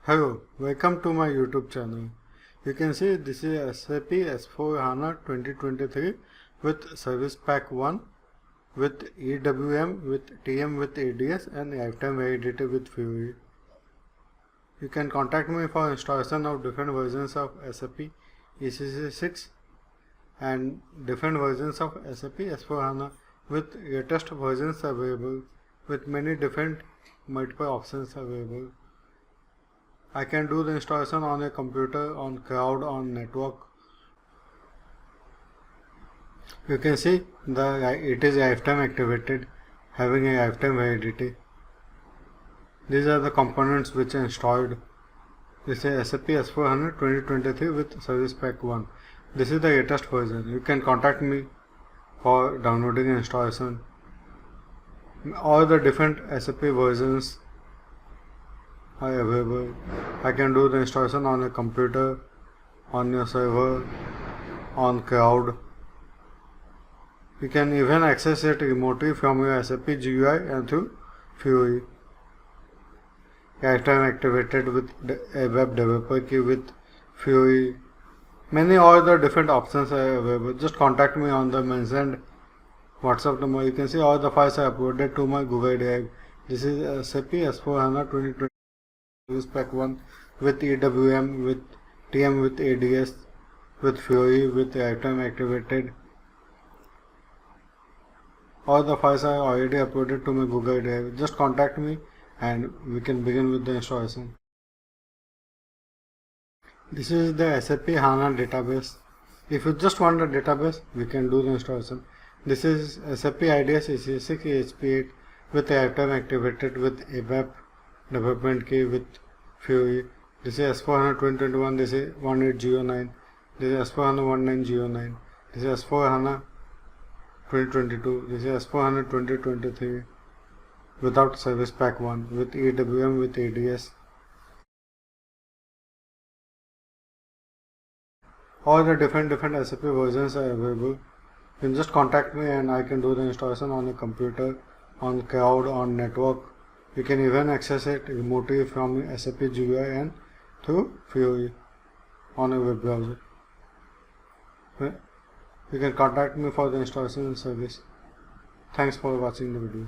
Hello, welcome to my YouTube channel. You can see this is SAP S4 HANA 2023 with Service Pack 1 with EWM with TM with ADS and lifetime validity with Fiori. You can contact me for installation of different versions of SAP ECC 6 and different versions of SAP S4 HANA with latest versions available with many different multiple options available. I can do the installation on a computer, on cloud, on network. You can see it is lifetime activated, having a lifetime validity. These are the components which are installed. This is SAP S4 HANA 2023 with Service Pack 1. This is the latest version. You can contact me for downloading and installation. All the different SAP versions are available. I can do the installation on a computer, on your server, on cloud. You can even access it remotely from your SAP GUI and through Fiori. Lifetime activated with a web developer key with Fiori. Many other different options are available. Just contact me on the mentioned WhatsApp number. You can see all the files are uploaded to my Google Drive. This is SAP S4 HANA 2020 Service Pack 1 with EWM, with TM with ADS, with Fiori, with lifetime activated. All the files are already uploaded to my Google Drive. Just contact me and we can begin with the installation. This is the SAP HANA database. If you just want the database, we can do the installation. This is SAP IDS ECC6 ESP8 with lifetime activated with ABAP development key with Fiori. This is S4 HANA 2021. This is 1809. This is S4 HANA 1909. This is S4 HANA 2022. This is S4 HANA 2023 without Service Pack 1 with EWM with ADS. All the different SAP versions are available. You can just contact me and I can do the installation on a computer, on cloud, on network. You can even access it remotely from SAP GUI and through Fiori on a web browser. You can contact me for the installation and service. Thanks for watching the video.